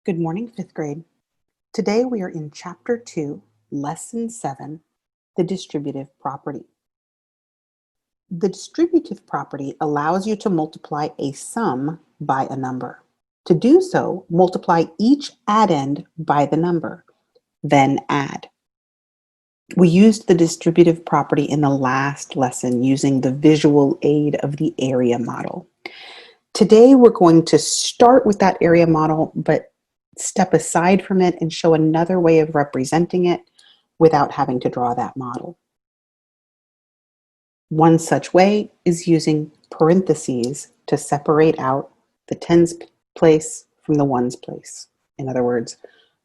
Good morning, fifth grade. Today we are in Chapter 2, Lesson 7, the distributive property. The distributive property allows you to multiply a sum by a number. To do so, multiply each addend by the number, then add. We used the distributive property in the last lesson using the visual aid of the area model. Today we're going to start with that area model, but step aside from it and show another way of representing it without having to draw that model. One such way is using parentheses to separate out the tens place from the ones place. In other words,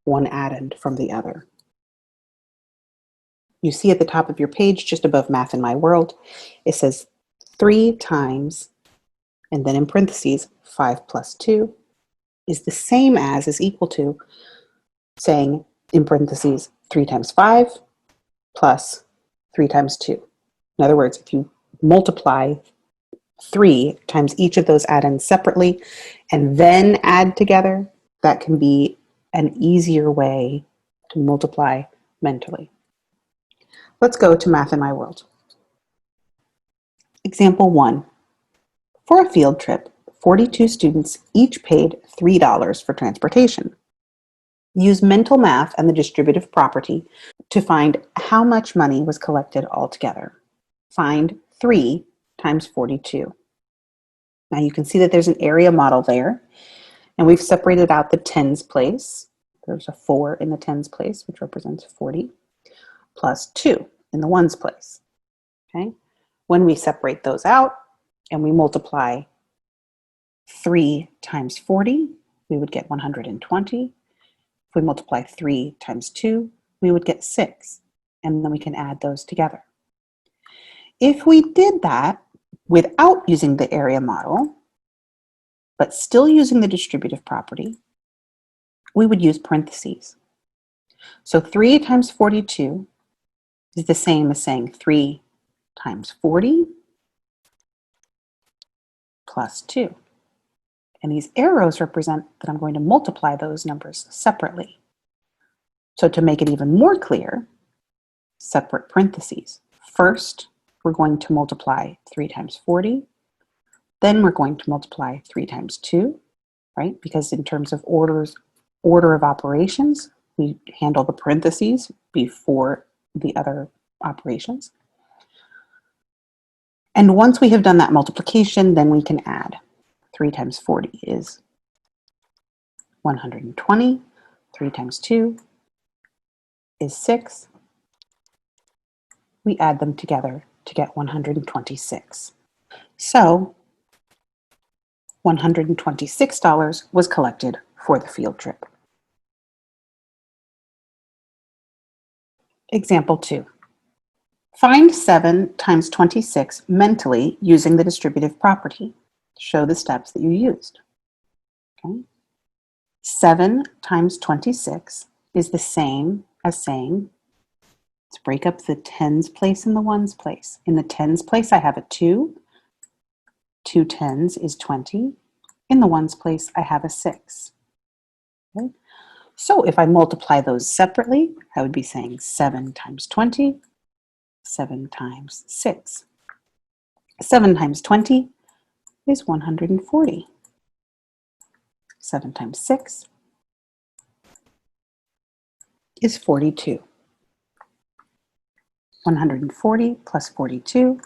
one addend from the other. You see at the top of your page, just above Math in My World, it says 3 times, and then in parentheses, 5 plus 2 is the same as, is equal to, saying in parentheses 3 times 5 plus 3 times 2. In other words, if you multiply 3 times each of those addends separately and then add together, that can be an easier way to multiply mentally. Let's go to Math in My World. Example 1. For a field trip, 42 students each paid $3 for transportation. Use mental math and the distributive property to find how much money was collected altogether. Find 3 times 42. Now you can see that there's an area model there, and we've separated out the tens place. There's a 4 in the tens place, which represents 40, plus 2 in the ones place. Okay? When we separate those out and we multiply 3 times 40, we would get 120. If we multiply 3 times 2, we would get 6, and then we can add those together. If we did that without using the area model, but still using the distributive property, we would use parentheses. So 3 times 42 is the same as saying 3 times 40 plus 2. And these arrows represent that I'm going to multiply those numbers separately. So to make it even more clear, separate parentheses. First, we're going to multiply 3 times 40. Then we're going to multiply 3 times 2, right? Because in terms of order of operations, we handle the parentheses before the other operations. And once we have done that multiplication, then we can add. 3 times 40 is 120. 3 times 2 is 6. We add them together to get 126. So $126 was collected for the field trip. Example 2. Find 7 times 26 mentally using the distributive property. Show the steps that you used. Okay. 7 times 26 is the same as saying, let's break up the tens place and the ones place. In the tens place, I have a 2. 2 tens is 20. In the ones place, I have a 6. Okay. So if I multiply those separately, I would be saying 7 times 20, 7 times 6. 7 times 20 is 140. 7 times 6 is 42. 140 plus 42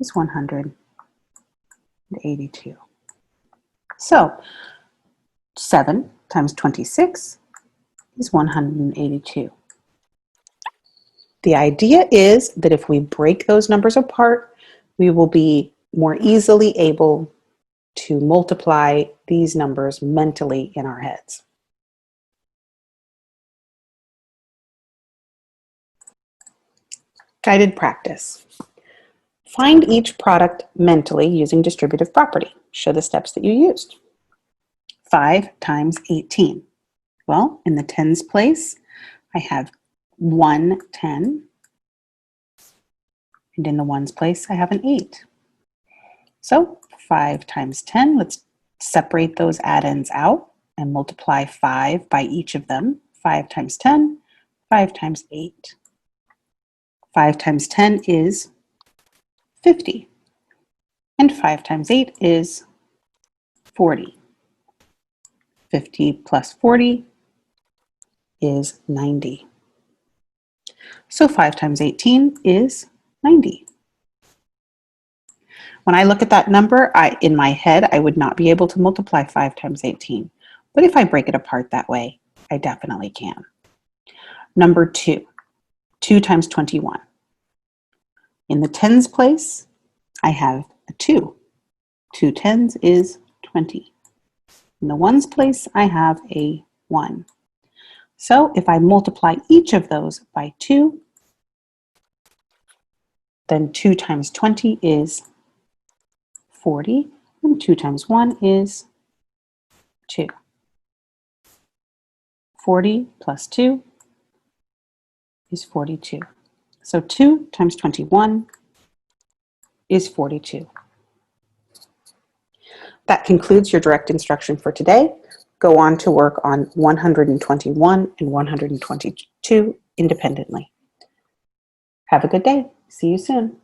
is 182. So 7 times 26 is 182. The idea is that if we break those numbers apart, we will be more easily able to multiply these numbers mentally in our heads. Guided practice. Find each product mentally using distributive property. Show the steps that you used. 5 times 18. Well, in the tens place, I have 1 10. And in the ones place, I have an 8. So 5 times 10, let's separate those addends out. and multiply 5 by each of them. 5 times 10, 5 times 8. 5 times 10 is 50. And 5 times 8 is 40. 50 plus 40 is 90. So 5 times 18 is 90. When I look at that number, in my head, I would not be able to multiply 5 times 18. But if I break it apart that way, I definitely can. Number 2, 2 times 21. In the tens place, I have a 2. 2 tens is 20. In the ones place, I have a 1. So if I multiply each of those by 2, then 2 times 20 is 40, and 2 times 1 is 2. 40 plus 2 is 42. So 2 times 21 is 42. That concludes your direct instruction for today. Go on to work on 121 and 122 independently. Have a good day. See you soon.